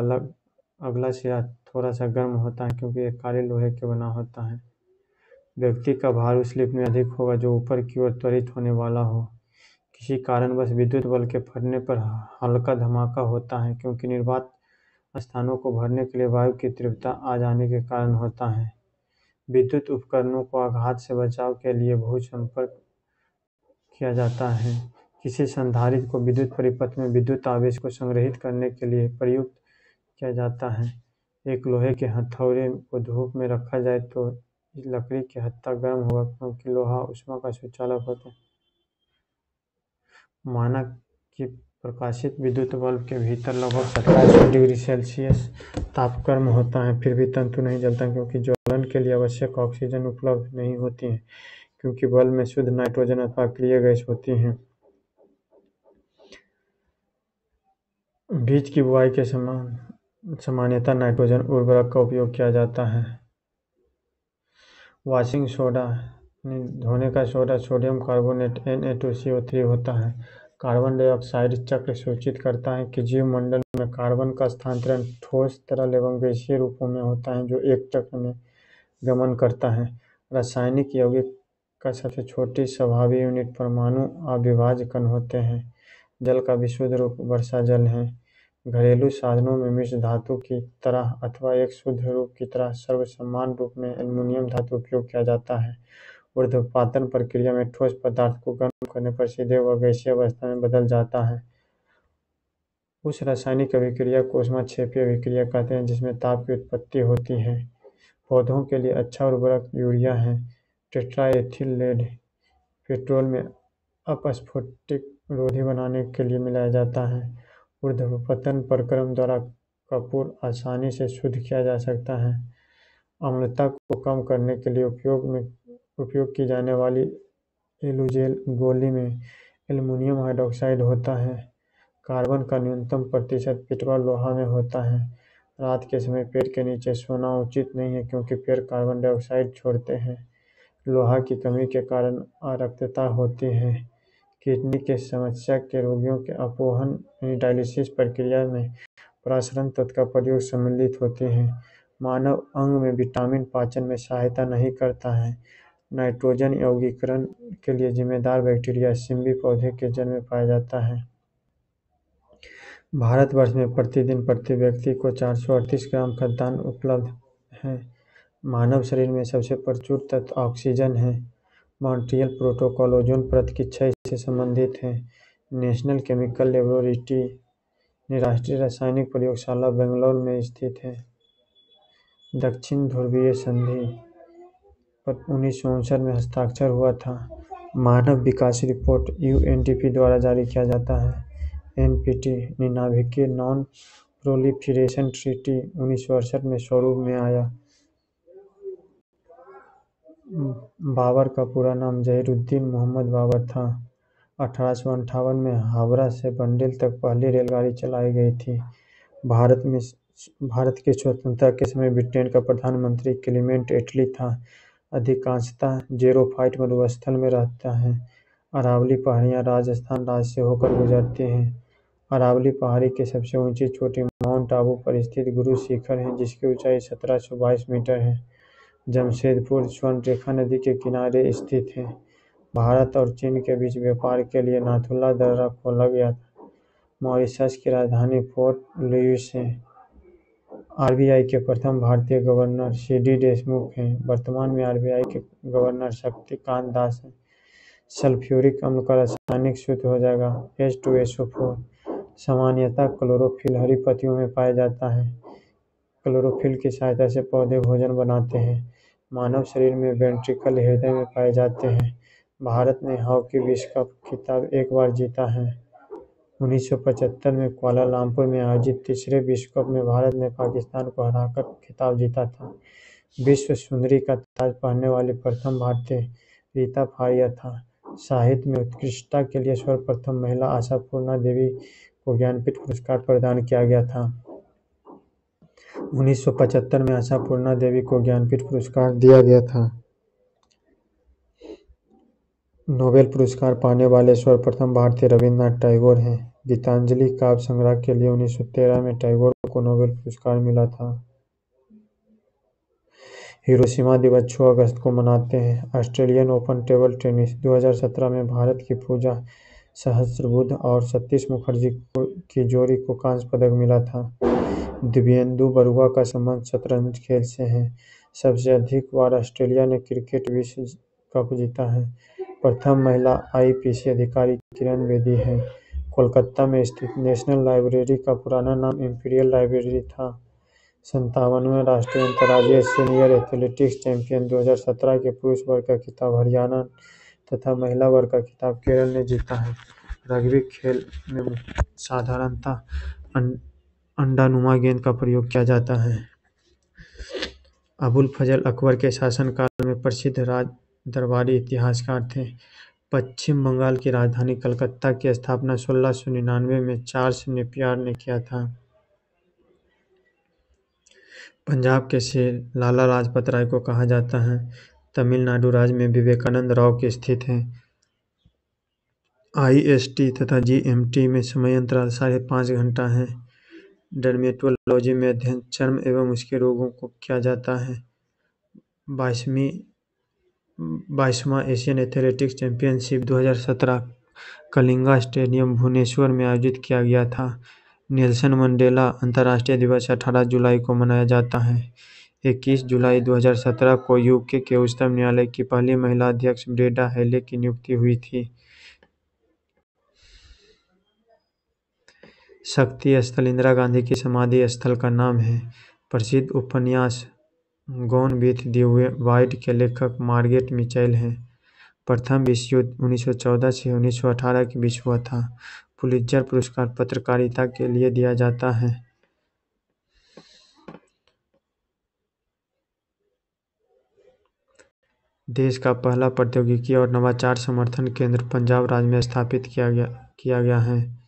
अगला सिरा थोड़ा सा गर्म होता है क्योंकि यह काले लोहे के बना होता है। व्यक्ति का भार उस स्लिप में अधिक होगा जो ऊपर की ओर त्वरित होने वाला हो। किसी कारणवश विद्युत बल्ब के फटने पर हल्का धमाका होता है क्योंकि निर्वात स्थानों को भरने के लिए वायु की तीव्रता आ जाने के कारण होता है। विद्युत उपकरणों को आघात से बचाव के लिए भू संपर्क किया जाता है। किसी संधारित्र को विद्युत परिपथ में विद्युत आवेश को संग्रहित करने के लिए प्रयुक्त किया जाता है। एक लोहे के हथौड़े को धूप में रखा जाए तो लकड़ी की हत्ता गर्म होगा क्योंकि लोहा ऊष्मा का सुचालक होता है। माना कि प्रकाशित विद्युत बल्ब के भीतर लगभग 2700 डिग्री सेल्सियस ताप गर्म होता है, फिर भी तंतु नहीं जलता क्योंकि ज्वलन के लिए आवश्यक ऑक्सीजन उपलब्ध नहीं होती है, क्योंकि बल्ब में शुद्ध नाइट्रोजन अथवा अक्रिय गैस होती है। बीज की बुआई के सामान्यतः नाइट्रोजन उर्वरक का उपयोग किया जाता है। वॉशिंग सोडा धोने का सोडा सोडियम कार्बोनेट Na2CO3 होता है। कार्बन डाइऑक्साइड चक्र सूचित करता है कि जीवमंडल में कार्बन का स्थानांतरण ठोस, तरल एवं गैसीय रूपों में होता है जो एक चक्र में गमन करता है। रासायनिक यौगिक का सबसे छोटी स्वाभाविक यूनिट परमाणु अविभाज्य कण होते हैं। जल का विशुद्ध रूप वर्षा जल है। घरेलू साधनों में मिश्र धातु की तरह अथवा एक शुद्ध रूप की तरह सर्वसमान रूप में एल्युमिनियम धातु उपयोग किया जाता है। ऊर्ध्वपातन प्रक्रिया में ठोस पदार्थ को गर्म करने पर सीधे वह गैसीय अवस्था में बदल जाता है। उस रासायनिक अभिक्रिया को ऊष्माक्षेपीय अभिक्रिया कहते हैं जिसमें ताप की उत्पत्ति होती है। पौधों के लिए अच्छा उर्वरक यूरिया है। टेट्राएथिल लेड पेट्रोल में अपस्फोटिक रोधी बनाने के लिए मिलाया जाता है। ऊर्ध्वपतन प्रक्रम द्वारा कपूर आसानी से शुद्ध किया जा सकता है। अम्लता को कम करने के लिए उपयोग की जाने वाली एलुजेल गोली में एल्युमिनियम हाइड्रॉक्साइड होता है। कार्बन का न्यूनतम प्रतिशत पेट्रोल लोहा में होता है। रात के समय पेड़ के नीचे सोना उचित नहीं है क्योंकि पेड़ कार्बन डाइऑक्साइड छोड़ते हैं। लोहा की कमी के कारण अरक्तता होती है। किडनी के समस्या के रोगियों के अपोहन डायलिसिस प्रक्रिया में प्रसारण तत्व का प्रयोग सम्मिलित होते हैं। मानव अंग में विटामिन पाचन में सहायता नहीं करता है। नाइट्रोजन यौगिकीकरण के लिए जिम्मेदार बैक्टीरिया सिम्बी पौधे के जड़ में पाया जाता है। भारतवर्ष में प्रतिदिन प्रति व्यक्ति को 438 ग्राम खाद्यान्न उपलब्ध है। मानव शरीर में सबसे प्रचुर तत्व ऑक्सीजन है। मॉन्ट्रियल प्रोटोकॉल ओजोन परत की क्षय से संबंधित है। नेशनल केमिकल लेबोरेटरी राष्ट्रीय रासायनिक प्रयोगशाला बेंगलुरु में स्थित है। दक्षिण ध्रुवीय संधि पर 1959 में हस्ताक्षर हुआ था। मानव विकास रिपोर्ट यूएनडीपी द्वारा जारी किया जाता है। एनपीटी निनाभिकीय नॉन प्रोलिफरेशन ट्रीटी 1968 में स्वरूप में आया। बाबर का पूरा नाम जहीरुद्दीन मोहम्मद बाबर था। 1858 में हावड़ा से बंडेल तक पहली रेलगाड़ी चलाई गई थी। भारत की स्वतंत्रता के समय ब्रिटेन का प्रधानमंत्री क्लीमेंट एटली था। अधिकांशतः ज़ेरोफाइट मरुस्थल में रहता है। अरावली पहाड़ियाँ राजस्थान राज्य से होकर गुजरती हैं। अरावली पहाड़ी की सबसे ऊंची चोटी माउंट आबू पर स्थित गुरु शिखर है, जिसकी ऊंचाई 1722 मीटर है। जमशेदपुर स्वर्णरेखा नदी के किनारे स्थित है। भारत और चीन के बीच व्यापार के लिए नाथुला दर्रा खोला गया था। मॉरिशस की राजधानी पोर्ट लुइस है। आरबीआई के प्रथम भारतीय गवर्नर सीडी देशमुख हैं। वर्तमान में आरबीआई के गवर्नर शक्तिकांत दास हैं। सल्फ्यूरिक अम्ल का रासायनिक सूत्र हो जाएगा H2SO4। सामान्यतः क्लोरोफिल हरी पत्तियों में पाया जाता है। क्लोरोफिल की सहायता से पौधे भोजन बनाते हैं। मानव शरीर में वेंट्रिकल हृदय में पाए जाते हैं। भारत ने हॉकी विश्व कप खिताब एक बार जीता है। 1975 में कुआलालंपुर में आयोजित तीसरे विश्व कप में भारत ने पाकिस्तान को हराकर खिताब जीता था। विश्व सुंदरी का ताज पहनने वाली प्रथम भारतीय रीता फारिया था। साहित्य में उत्कृष्टता के लिए सर्वप्रथम महिला आशापूर्णा देवी को ज्ञानपीठ पुरस्कार प्रदान किया गया था। 1975 में आशापूर्णा देवी को ज्ञानपीठ पुरस्कार दिया गया था। नोबेल पुरस्कार पाने वाले सर्वप्रथम भारतीय रविन्द्रनाथ टैगोर हैं। गीतांजलि काव्य संग्रह के लिए 1913 में टैगोर को नोबेल पुरस्कार मिला था। हिरोशिमा दिवस 6 अगस्त को मनाते हैं। ऑस्ट्रेलियन ओपन टेबल टेनिस 2017 में भारत की पूजा सहस्रबुद्धे और सतीश मुखर्जी की जोड़ी को कांस्य पदक मिला था। दिव्येंदु बरुआ का संबंध शतरंज खेल से है। सबसे अधिक बार ऑस्ट्रेलिया ने क्रिकेट विश्व कप जीता है। प्रथम महिला आईपीसी अधिकारी किरण बेदी है। कोलकाता में स्थित नेशनल लाइब्रेरी का पुराना नाम इंपीरियल लाइब्रेरी था। 57वें राष्ट्रीय अंतर्राज्यीय सीनियर एथलेटिक्स चैंपियन 2017 के पुरुष वर्ग का खिताब हरियाणा तथा महिला वर्ग का खिताब केरल ने जीता है। रग्बी खेल में साधारणतः अंडानुमा गेंद का प्रयोग किया जाता है। अबुल फजल अकबर के शासनकाल में प्रसिद्ध राज दरबारी इतिहासकार थे। पश्चिम बंगाल की राजधानी कलकत्ता की स्थापना 1699 में चार्ल्स नेपियर ने किया था। पंजाब के शेर लाला लाजपत राय को कहा जाता है। तमिलनाडु राज्य में विवेकानंद राव के स्थित है। आईएसटी तथा जीएमटी में समय अंतराल 5.5 घंटा है। डर्मेटोलॉजी में अध्ययन चर्म एवं उसके रोगों को किया जाता है। 22वां Asian athletics championship 2017 Kalinga stadium Bhubaneswar में आयोजित किया गया था। नेल्सन मंडेला अंतर्राष्ट्रीय दिवस 18 जुलाई को मनाया जाता है। 21 जुलाई 2017 को यूके के उच्चतम न्यायालय की पहली महिला अध्यक्ष ब्रेडा हेले की नियुक्ति हुई थी। शक्ति स्थल इंदिरा गांधी की समाधि स्थल का नाम है। प्रसिद्ध उपन्यास गॉन विथ द वाइल्ड के लेखक मार्गरेट मिचेल हैं। प्रथम विश्व युद्ध 1914 से 1918 के बीच हुआ था। पुलित्जर पुरस्कार पत्रकारिता के लिए दिया जाता है। देश का पहला प्रौद्योगिकी और नवाचार समर्थन केंद्र पंजाब राज्य में स्थापित किया गया है।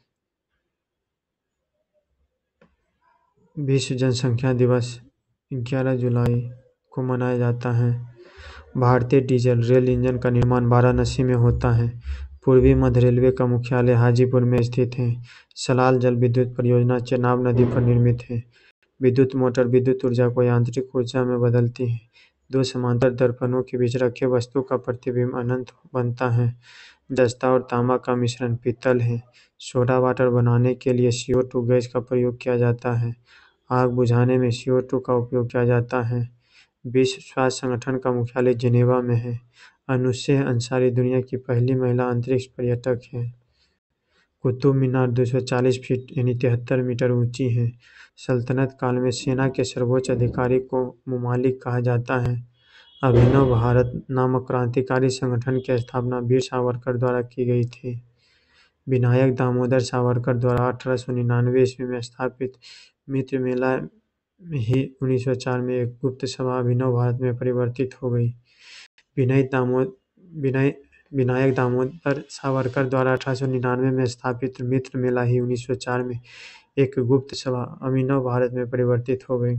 विश्व जनसंख्या दिवस 11 जुलाई को मनाया जाता है। भारतीय डीजल रेल इंजन का निर्माण वाराणसी में होता है। पूर्वी मध्य रेलवे का मुख्यालय हाजीपुर में स्थित है। सलाल जल विद्युत परियोजना चेनाब नदी पर निर्मित है। विद्युत मोटर विद्युत ऊर्जा को यांत्रिक ऊर्जा में बदलती है। दो समांतर दर्पणों के बीच रखे वस्तु का प्रतिबिंब अनंत बनता है। जस्ता और तांबा का मिश्रण पीतल है। सोडा वाटर बनाने के लिए CO2 गैस का प्रयोग किया जाता है। आग बुझाने में CO2 का उपयोग किया जाता है। विश्व स्वास्थ्य संगठन का मुख्यालय जिनेवा में है। अनुशेह अंसारी दुनिया की पहली महिला अंतरिक्ष पर्यटक है। कुतुब मीनार 240 फीट यानी 73 मीटर ऊंची है। सल्तनत काल में सेना के सर्वोच्च अधिकारी को मुमालिक कहा जाता है। अभिनव भारत नामक क्रांतिकारी संगठन की स्थापना वीर सावरकर द्वारा की गई थी। विनायक दामोदर सावरकर द्वारा 1899 ईस्वी में स्थापित मित्र मेला ही 1904 में एक गुप्त सभा अभिनव भारत में परिवर्तित हो गई। विनायक दामोदर सावरकर द्वारा 1899 में स्थापित मित्र मेला ही 1904 में एक गुप्त सभा अभिनव भारत में परिवर्तित हो गई।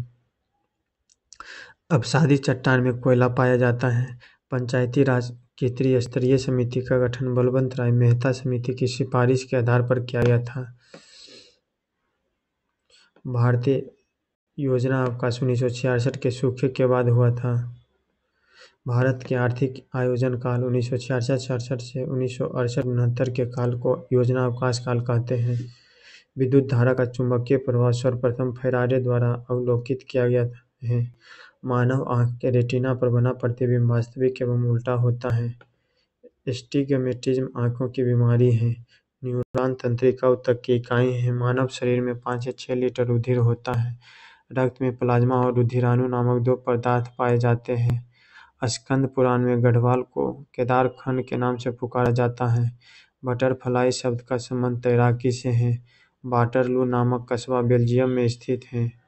अवसादी चट्टान में कोयला पाया जाता है। पंचायती राज की त्रिस्तरीय समिति का गठन बलवंत राय मेहता समिति की सिफारिश के आधार पर किया गया था। भारतीय योजना अवकाश 1966 के सूखे के बाद हुआ था। भारत के आर्थिक आयोजन काल 1966-67 से 1968-69 के काल को योजना अवकाश काल कहते हैं। विद्युत धारा का चुंबकीय प्रभाव सर्वप्रथम फैराडे द्वारा अवलोकित किया गया है। मानव आँख के रेटिना पर बना प्रतिबिंब वास्तविक एवं उल्टा होता है। एस्टिग्मेटिज्म आँखों की बीमारी है। न्यूरॉन तंत्रिका ऊतक की इकाई है। मानव शरीर में 5 से 6 लीटर रुधिर होता है। रक्त में प्लाज्मा और रुधिराणु नामक दो पदार्थ पाए जाते हैं। स्कंद पुराण में गढ़वाल को केदार खंड के नाम से पुकारा जाता है। बटरफ्लाई शब्द का संबंध तैराकी से है। वाटरलू नामक कस्बा बेल्जियम में स्थित है।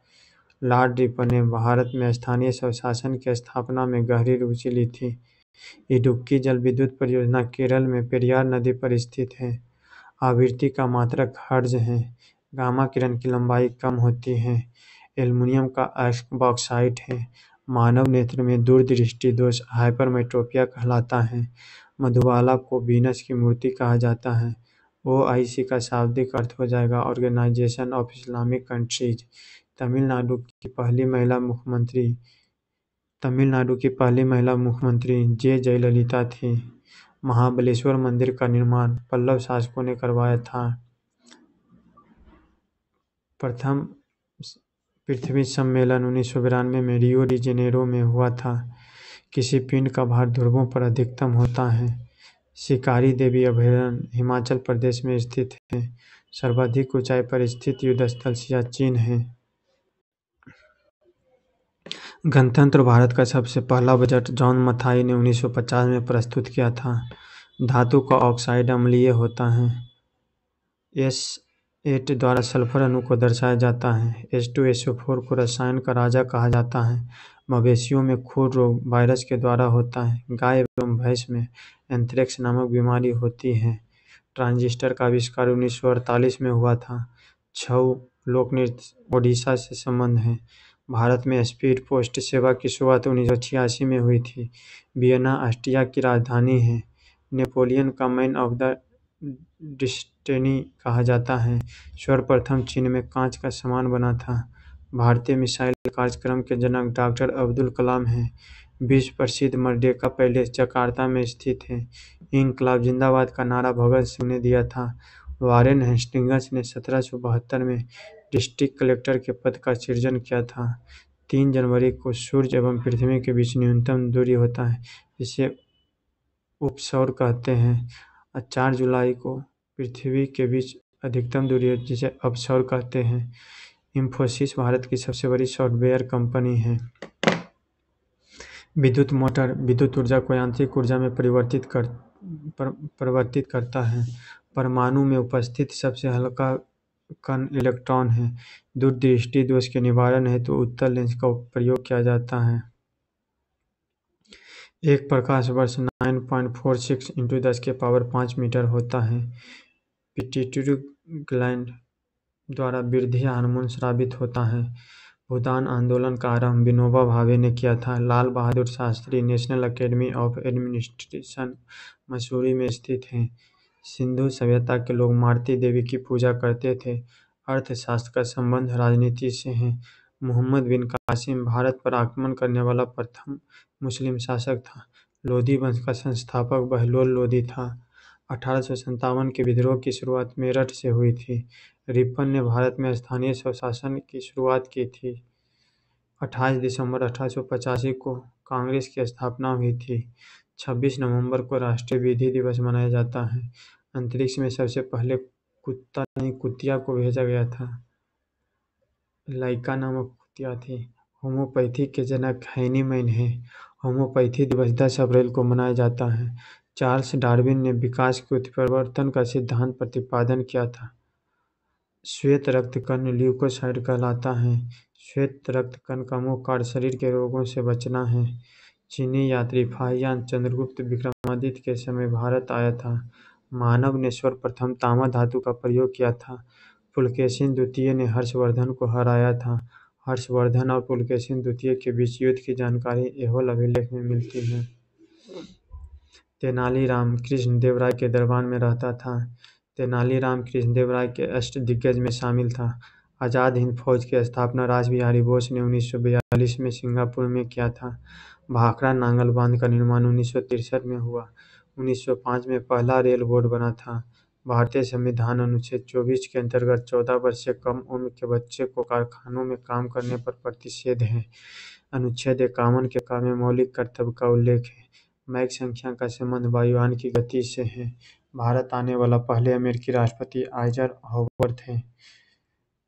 लॉर्ड रिपर ने भारत में स्थानीय स्वशासन की स्थापना में गहरी रुचि ली थी। इडुक्की जल विद्युत परियोजना केरल में पेरियार नदी पर स्थित है। आवृत्ति का मात्रक हर्ट्ज है। गामा किरण की लंबाई कम होती है। एल्युमिनियम का बॉक्साइट है। मानव नेत्र में दूरदृष्टि दोष हाइपरमेट्रोपिया कहलाता है। मधुबाला को वीनस की मूर्ति कहा जाता है। OIC का शाब्दिक अर्थ हो जाएगा organisation of Islamic countries. Tamil Nadu की पहली महिला मुख्यमंत्री J. जयललिता थी। महाबलेश्वर मंदिर का निर्माण पल्लव शासकों ने करवाया था। प्रथम पृथ्वी सम्मेलन 1992 में रियो डी जेनेरो में हुआ था। किसी पिंड का भार ध्रुवों पर अधिकतम होता है। शिकारी देवी अभयारण्य हिमाचल प्रदेश में स्थित है। सर्वाधिक ऊंचाई पर स्थित युद्धस्थल सियाचिन है। गणतंत्र भारत का सबसे पहला बजट जॉन मथाई ने 1950 में प्रस्तुत किया था। धातु का ऑक्साइड अम्लीय होता है। S8 द्वारा सल्फर अणु को दर्शाया जाता है। H2SO4 को रसायन का राजा कहा जाता है। मवेशियों में खुर रोग वायरस के द्वारा होता है। गाय एवं भैंस में एंथ्रेक्स नामक बीमारी होती है। ट्रांजिस्टर का आविष्कार 1948 में हुआ था। छऊ लोक नृत्य ओडिशा से संबंध है। भारत में स्पीड पोस्ट सेवा की शुरुआत 1986 में हुई थी। वियना ऑस्ट्रिया की राजधानी है। नेपोलियन का मैन ऑफ द डेस्टिनी कहा जाता है। सर्वप्रथम चीन में कांच का सामान बना था। भारतीय मिसाइल कार्यक्रम के जनक डॉक्टर अब्दुल कलाम हैं। विश्व प्रसिद्ध मर्डेका पैलेस जकार्ता में स्थित है। इनकलाब जिंदाबाद का नारा भगत सिंह ने दिया था। वारेन हेस्टिंग्स ने 1772 में डिस्ट्रिक्ट कलेक्टर के पद का सृजन किया था। 3 जनवरी को सूर्य एवं पृथ्वी के बीच न्यूनतम दूरी होता है, जिसे उपसौर कहते हैं। 4 जुलाई को पृथ्वी के बीच अधिकतम दूरी है, जिसे अपसौर कहते हैं। इंफोसिस भारत की सबसे बड़ी सॉफ्टवेयर कंपनी है। विद्युत मोटर विद्युत ऊर्जा को यांत्रिक ऊर्जा में परिवर्तित करता है। परमाणु में उपस्थित सबसे हल्का कण इलेक्ट्रॉन है। दूरदृष्टि दोष के निवारण हेतु उत्तल लेंस का प्रयोग किया जाता है। एक प्रकाश वर्ष 9.46 × 10⁵ मीटर होता है। पिट्यूटरी ग्लैंड द्वारा वृद्धि हार्मोन स्रावित होता है। भूदान आंदोलन का आरंभ विनोबा भावे ने किया था। Lal Bahadur Shastri national academy of administration Mussoorie में स्थित है। सिंधु सभ्यता के लोग मारुति देवी की पूजा करते थे। अर्थशास्त्र का संबंध राजनीति से है। मोहम्मद बिन कासिम भारत पर आक्रमण करने वाला प्रथम मुस्लिम शासक था। लोधी वंश का संस्थापक बहलोल लोधी था। 1857 के विद्रोह की शुरुआत मेरठ से हुई थी। रिपन ने भारत में स्थानीय स्वशासन की शुरुआत की थी। 28 दिसंबर 1885 को कांग्रेस की स्थापना हुई थी। 26 नवंबर को राष्ट्रीय विधि दिवस मनाया जाता है। अंतरिक्ष में सबसे पहले कुत्ता नहीं कुतिया को भेजा गया था। लाइका नामक कुतिया थी। होम्योपैथी के जनक हैनीमैन हैं। होम्योपैथी दिवस 10 अप्रैल को मनाया जाता है। चार्ल्स डार्विन ने विकास के उत्परिवर्तन का सिद्धांत प्रतिपादन किया था। श्वेत रक्त कण ल्यूकोसाइट कहलाता है। श्वेत रक्त कण का मुख्य कार्य शरीर के रोगों से बचना है। चीनी यात्री फाहियान चंद्रगुप्त विक्रमादित्य के समय भारत आया था। मानव ने सर्वप्रथम तांबा धातु का प्रयोग किया था। पुलकेशिन द्वितीय ने हर्षवर्धन को हराया था। हर्षवर्धन और पुलकेशिन द्वितीय के बीच युद्ध की जानकारी एहोल अभिलेख में मिलती है। तेनालीराम कृष्णदेवराय के दरबार में रहता था। तेनालीराम कृष्णदेवराय के अष्टदिग्गज में शामिल था। आज़ाद हिंद फौज की स्थापना रासबिहारी बोस ने 1942 में सिंगापुर में किया था। भाखड़ा नांगल बांध का निर्माण 1963 में हुआ। 1905 में पहला रेल बोर्ड बना था। भारतीय संविधान अनुच्छेद 24 के अंतर्गत 14 वर्ष से कम उम्र के बच्चे को कारखानों में काम करने पर प्रतिषेध है। अनुच्छेद 51 के कार्य में मौलिक कर्तव्य का उल्लेख है। मैक संख्या का संबंध वायुयान की गति से है। भारत आने वाला पहले अमेरिकी राष्ट्रपति आइजर हॉवर थे।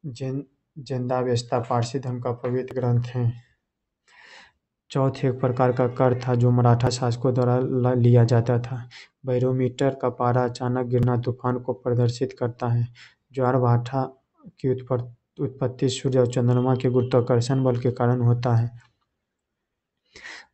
ज़ेंदावेस्ता पारसी धर्म का पवित्र ग्रंथ है। चौथ एक प्रकार का कर था जो मराठा शासकों द्वारा लिया जाता था। बैरोमीटर का पारा अचानक गिरना तूफान को प्रदर्शित करता है। ज्वार भाटा की उत्पत्ति सूर्य और चंद्रमा के गुरुत्वाकर्षण बल के कारण होता है।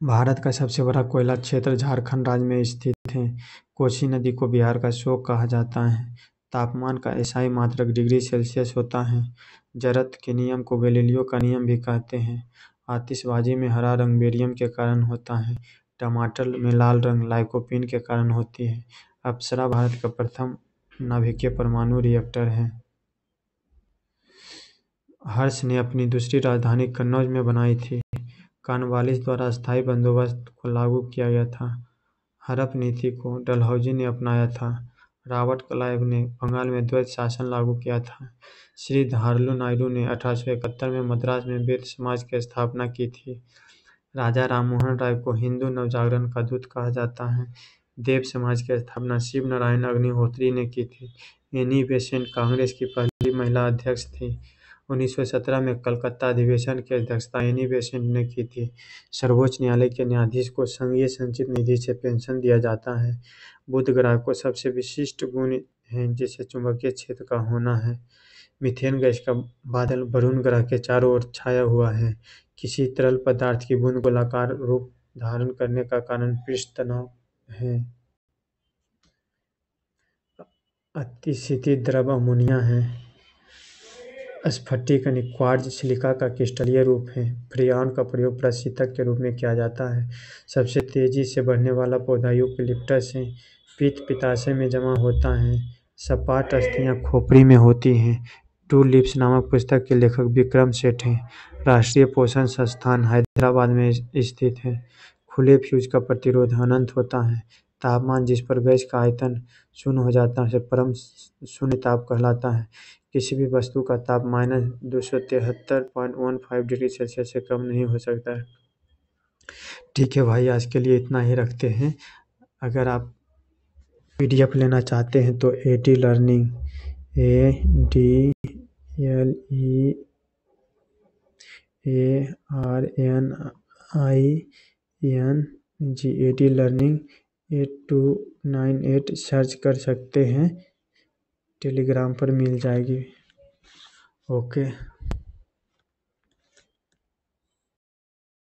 भारत का सबसे बड़ा कोयला क्षेत्र झारखंड राज्य में स्थित है। कोसी नदी को बिहार का शोक कहा जाता है। तापमान का SI मात्रक डिग्री सेल्सियस होता है। जरत के नियम को गैलीलियो का नियम भी कहते हैं। आतिशबाजी में हरा रंग बेरियम के कारण होता है। टमाटर में लाल रंग लाइकोपीन के कारण होती है। अप्सरा भारत का प्रथम नाभिकीय परमाणु रिएक्टर है। हर्ष ने अपनी दूसरी राजधानी कन्नौज में बनाई थी। कॉर्नवालिस द्वारा अस्थायी बंदोबस्त को लागू किया गया था। हड़प नीति को डलहौजी ने अपनाया था। रॉबर्ट क्लाइव ने बंगाल में द्वैत शासन लागू किया था। श्री धारलू नायडू ने 1871 में मद्रास में बेद समाज की स्थापना की थी। राजा राममोहन राय को हिंदू नवजागरण का दूत कहा जाता है। देव समाज की स्थापना शिव नारायण अग्निहोत्री ने की थी। एनी बेसेंट कांग्रेस की पहली महिला अध्यक्ष थी। 1917 में कलकत्ता अधिवेशन की अध्यक्षता एनी बेसेंट ने की थी। सर्वोच्च न्यायालय के न्यायाधीश को संघीय संचित निधि से पेंशन दिया जाता है। बुध ग्रह को सबसे विशिष्ट गुण है जिसे चुंबकीय क्षेत्र का होना है। मीथेन गैस का बादल वरुण ग्रह के चारों ओर छाया हुआ है। किसी तरल पदार्थ की बूंद गोलाकार रूप धारण करने का कारण पृष्ठ तनाव है। अतिशीतित द्रव अमोनिया है। स्फटिकनिक क्वार्ट्ज सिलिका का क्रिस्टलीय रूप है। फ्रियान का प्रयोग प्रशीतक के रूप में किया जाता है। सबसे तेजी से बढ़ने वाला पौधा यूकेलिप्टस है। पित्त पित्ताशय में जमा होता है। सपाट अस्थियां खोपड़ी में होती हैं। टू लिप्स नामक पुस्तक के लेखक विक्रम सेठ हैं। राष्ट्रीय पोषण संस्थान हैदराबाद में स्थित है। खुले फ्यूज का प्रतिरोध अनंत होता है। तापमान जिस पर गैस का आयतन शून्य हो जाता है उसे परम शून्य ताप कहलाता है। किसी भी वस्तु का ताप -273.15 डिग्री सेल्सियस से कम नहीं हो सकता है। ठीक है भाई, आज के लिए इतना ही रखते हैं। अगर आप PDF लेना चाहते हैं तो AD learning AD learning 8298 search कर सकते हैं। टेलीग्राम पर मिल जाएगी। ओके।